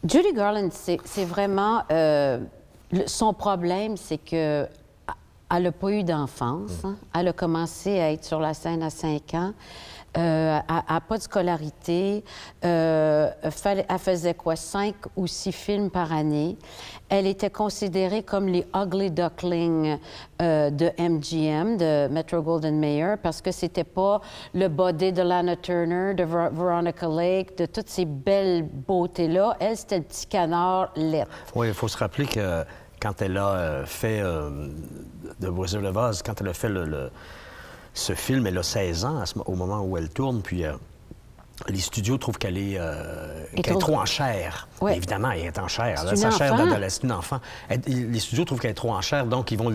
Judy Garland, c'est vraiment... son problème, c'est que elle n'a pas eu d'enfance. Hein. Elle a commencé à être sur la scène à 5 ans. Elle n'a pas de scolarité. Elle faisait quoi, 5 ou 6 films par année. Elle était considérée comme les Ugly Duckling de MGM, de Metro-Goldwyn-Mayer, parce que c'était pas le body de Lana Turner, de Veronica Lake, de toutes ces belles beautés-là. Elle, c'était le petit canard laid. Oui, il faut se rappeler que quand elle a fait The Wizard of Oz, quand elle a fait ce film, elle a 16 ans au moment où elle tourne, puis les studios trouvent qu'elle est, trop en chair. Oui. Évidemment, elle est en chair. C'est sa chair d'adolescente. c'est une enfant. Les studios trouvent qu'elle est trop en chair, donc ils vont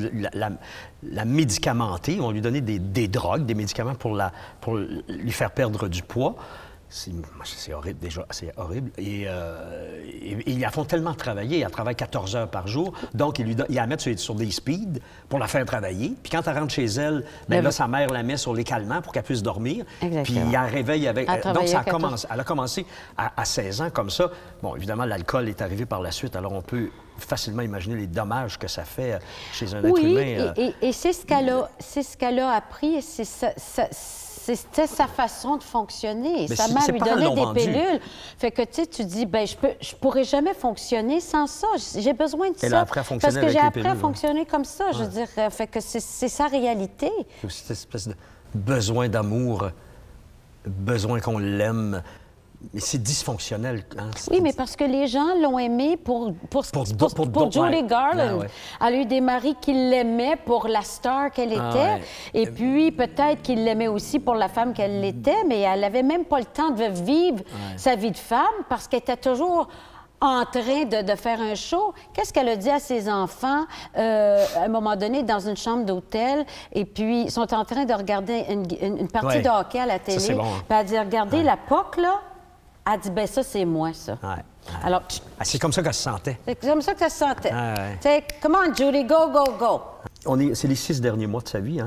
la médicamenter, ils vont lui donner des drogues, des médicaments pour lui faire perdre du poids. C'est horrible, déjà, c'est horrible. Et ils la font tellement travailler, elle travaille 14 heures par jour, donc ils la mettent sur des speeds pour la faire travailler. Puis quand elle rentre chez elle, bien là, sa mère la met sur les calmants pour qu'elle puisse dormir. Exactement. Puis elle réveille avec... donc ça elle a commencé à 16 ans comme ça. Bon, évidemment, l'alcool est arrivé par la suite, alors on peut facilement imaginer les dommages que ça fait chez un être humain. Et c'est ce qu'elle a appris, c'était sa façon de fonctionner. Mais sa mère lui donnait des vendu. pilules. Fait que, tu dis, ben je pourrais jamais fonctionner sans ça. J'ai besoin de Elle ça. a appris à fonctionner parce que j'ai avec les appris à pilules, fonctionner comme ça. Je veux dire, fait que c'est sa réalité. C'est aussi cette espèce de besoin d'amour, besoin qu'on l'aime. Mais c'est dysfonctionnel. Hein? Oui, mais parce que les gens l'ont aimé pour Judy Garland. Ouais. Elle a eu des maris qui l'aimaient pour la star qu'elle était. Et puis, peut-être qu'ils l'aimaient aussi pour la femme qu'elle était, mais elle n'avait même pas le temps de vivre sa vie de femme parce qu'elle était toujours en train de faire un show. Qu'est-ce qu'elle a dit à ses enfants à un moment donné dans une chambre d'hôtel? Et puis, ils sont en train de regarder une partie de hockey à la télé. Ça, c'est bon, hein? Puis elle a dit, regardez la POC, là. Elle dit, ben ça, c'est moi, ça. Alors, c'est comme ça qu'elle se sentait. c'est comme ça que ça se sentait. Come on, Judy, go, go, go. C'est les 6 derniers mois de sa vie. Hein?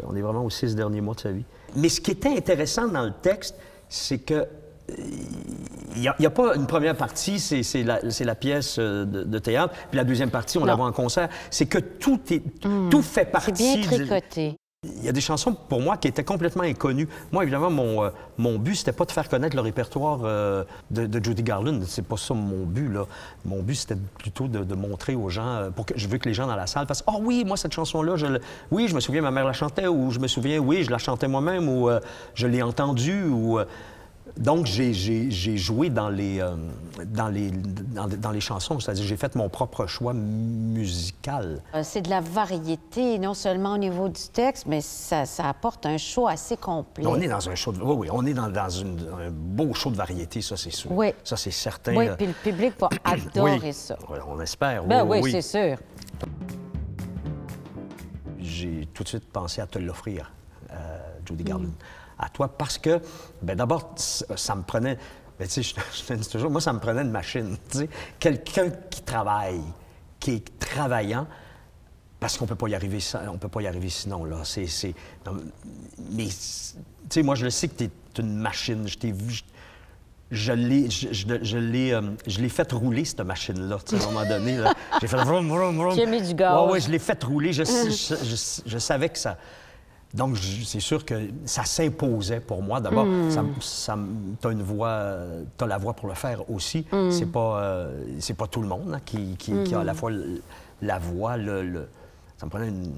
On est vraiment aux 6 derniers mois de sa vie. Mais ce qui était intéressant dans le texte, c'est que il n'y a pas une première partie, c'est la pièce de théâtre, puis la deuxième partie, on la voit en concert. C'est que tout fait partie. C'est bien tricoté. Il y a des chansons, pour moi, qui étaient complètement inconnues. Moi, évidemment, mon but, c'était pas de faire connaître le répertoire de Judy Garland. C'est pas ça mon but, là. Mon but, c'était plutôt de montrer aux gens, je veux que les gens dans la salle fassent « Ah oui, moi, cette chanson-là, oui, je me souviens, ma mère la chantait » ou « Je me souviens, oui, je la chantais moi-même » ou « Je l'ai entendue » ou... Donc, j'ai joué dans les chansons, c'est-à-dire j'ai fait mon propre choix musical. C'est de la variété, non seulement au niveau du texte, mais ça apporte un show assez complet. On est dans un show de... Oui, on est dans un beau show de variété, ça, c'est sûr. Oui. Ça, c'est certain. Oui, puis le public va adorer ça. On espère. Ben oui, c'est sûr. J'ai tout de suite pensé à te l'offrir, Judy Garland. À toi, parce que, bien d'abord, ça me prenait... Bien, tu sais, je te dis toujours, moi, ça me prenait une machine, tu sais. Quelqu'un qui travaille, qui est travaillant, parce qu'on peut pas y arriver, on peut pas y arriver sinon, là. Mais, tu sais, moi, je le sais que tu es une machine. Je t'ai vu... Je l'ai fait rouler, cette machine-là, tu sais, à un moment donné, là. J'ai fait... Vroom, vroom, vroom. J'ai mis du gaz. Oui, je l'ai fait rouler. Je savais que ça... Donc, c'est sûr que ça s'imposait pour moi. D'abord, t'as une voix, t'as la voix pour le faire aussi. C'est pas tout le monde hein, qui a à la fois la voix, Ça me prenait une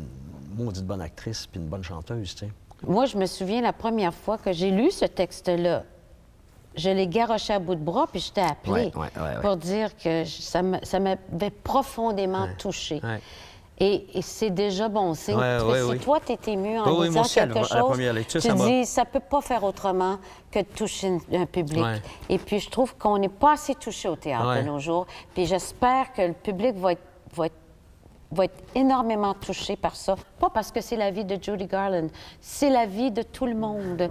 maudite bonne actrice puis une bonne chanteuse, tu sais. Moi, je me souviens la première fois que j'ai lu ce texte-là, je l'ai garoché à bout de bras, puis je t'ai appelé pour dire que ça m'avait profondément touchée. Ouais. Et c'est déjà bon signe. Si toi, tu es ému en disant quelque chose, à la première lecture, tu dis, ça peut pas faire autrement que de toucher un public. Ouais. Et puis, je trouve qu'on n'est pas assez touché au théâtre de nos jours. Puis j'espère que le public va être énormément touché par ça. Pas parce que c'est la vie de Judy Garland, c'est la vie de tout le monde.